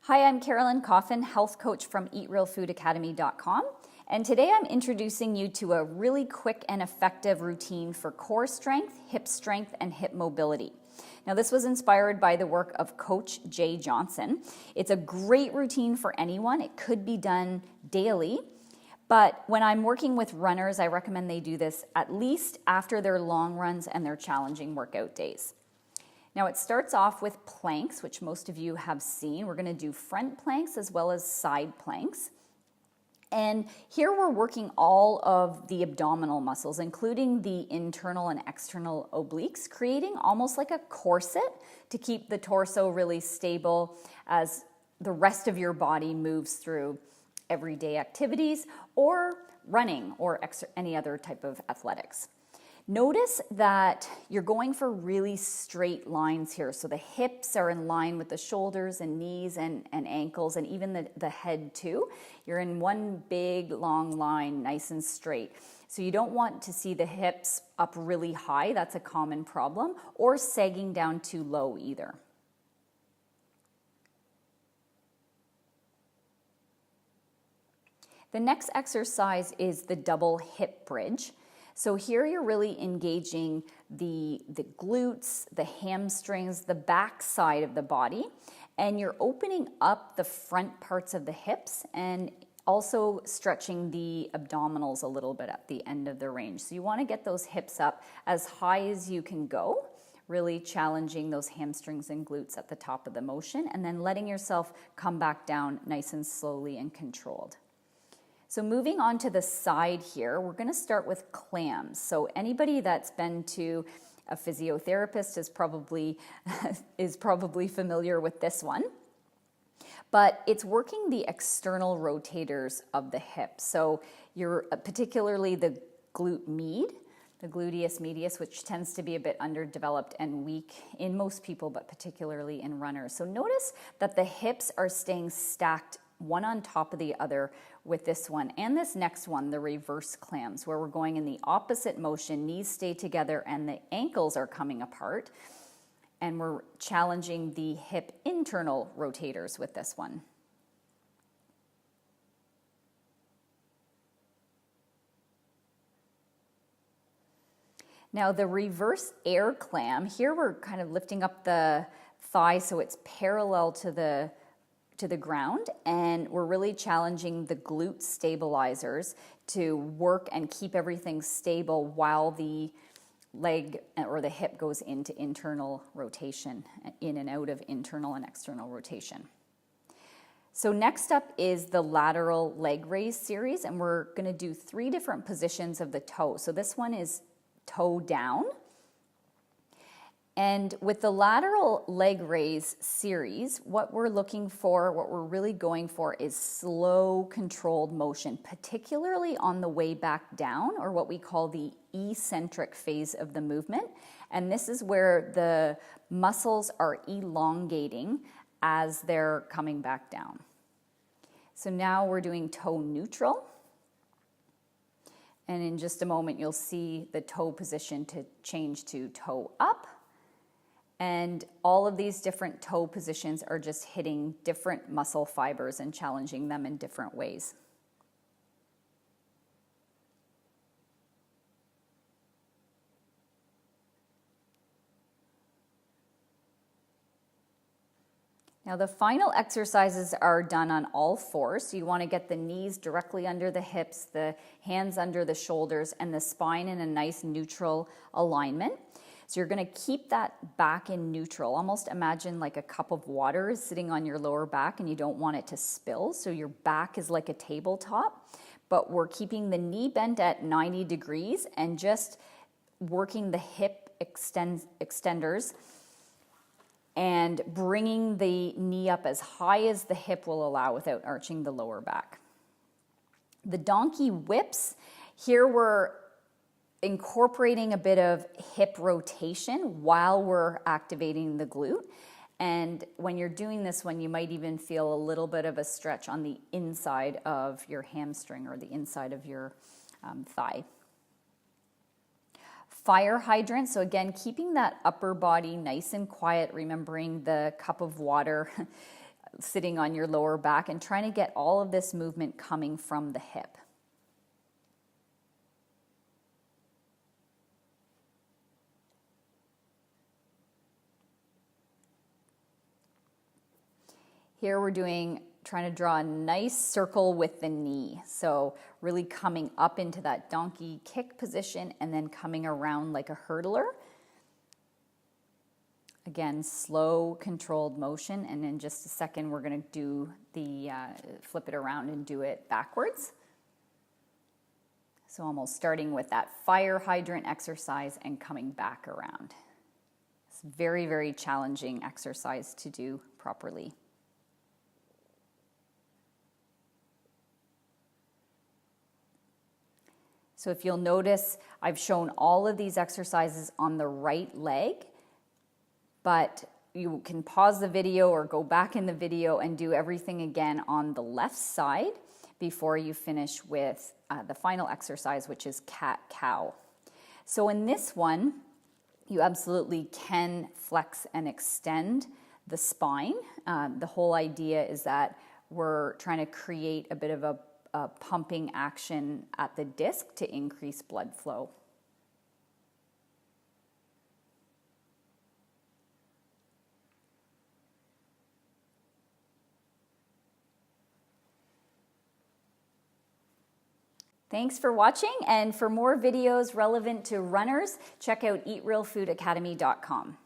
Hi, I'm Carolyn Coffin, health coach from eatrealfoodacademy.com, and today I'm introducing you to a really quick and effective routine for core strength, and hip mobility. Now, this was inspired by the work of Coach Jay Johnson. It's a great routine for anyone. It could be done daily, but when I'm working with runners, I recommend they do this at least after their long runs and their challenging workout days. Now it starts off with planks, which most of you have seen. We're going to do front planks as well as side planks. And here we're working all of the abdominal muscles, including the internal and external obliques, creating almost like a corset to keep the torso really stable as the rest of your body moves through everyday activities or running or any other type of athletics. Notice that you're going for really straight lines here. So the hips are in line with the shoulders and knees and ankles and even the head too. You're in one big long line, nice and straight. So you don't want to see the hips up really high. That's a common problem, or sagging down too low either. The next exercise is the double hip bridge. So here you're really engaging the glutes, the hamstrings, the back side of the body, and you're opening up the front parts of the hips and also stretching the abdominals a little bit at the end of the range. So you want to get those hips up as high as you can go, really challenging those hamstrings and glutes at the top of the motion, and then letting yourself come back down nice and slowly and controlled. So moving on to the side here, we're going to start with CLAMS. So anybody that's been to a physiotherapist is probably familiar with this one. But it's working the external rotators of the hip. So you're particularly the glute med, the gluteus medius, which tends to be a bit underdeveloped and weak in most people, but particularly in runners. So notice that the hips are staying stacked one on top of the other with this one and this next one, the reverse CLAMS, where we're going in the opposite motion, knees stay together and the ankles are coming apart, and we're challenging the hip internal rotators with this one. Now the reverse air clam, here we're kind of lifting up the thigh so it's parallel to the ground, and we're really challenging the glute stabilizers to work and keep everything stable while the leg or the hip goes into internal rotation, in and out of internal and external rotation. So next up is the lateral leg raise series, and we're going to do 3 different positions of the toe. So this one is toe down. And with the lateral leg raise series, what we're really going for is slow, controlled motion, particularly on the way back down, or what we call the eccentric phase of the movement. And this is where the muscles are elongating as they're coming back down. So now we're doing toe neutral. And in just a moment, you'll see the toe position to change to toe up. And all of these different toe positions are just hitting different muscle fibers and challenging them in different ways. Now the final exercises are done on all fours. So you want to get the knees directly under the hips, the hands under the shoulders, and the spine in a nice neutral alignment. So you're going to keep that back in neutral. Almost imagine like a cup of water is sitting on your lower back and you don't want it to spill. So your back is like a tabletop, but we're keeping the knee bent at 90 degrees and just working the hip extenders and bringing the knee up as high as the hip will allow without arching the lower back. The donkey whips, here we're incorporating a bit of hip rotation while we're activating the glute. And when you're doing this one, you might even feel a little bit of a stretch on the inside of your hamstring or the inside of your thigh. Fire hydrant, so again, keeping that upper body nice and quiet, remembering the cup of water sitting on your lower back and trying to get all of this movement coming from the hip. Here we're trying to draw a nice circle with the knee. So really coming up into that donkey kick position and then coming around like a hurdler. Again, slow, controlled motion, and in just a second we're going to do the flip it around and do it backwards. So almost starting with that fire hydrant exercise and coming back around. It's a very, very challenging exercise to do properly. So if you'll notice, I've shown all of these exercises on the right leg, but you can pause the video or go back in the video and do everything again on the left side before you finish with the final exercise, which is cat-cow. So in this one, you absolutely can flex and extend the spine. The whole idea is that we're trying to create a bit of a pumping action at the disc to increase blood flow. Thanks for watching, and for more videos relevant to runners, check out eatrealfoodacademy.com.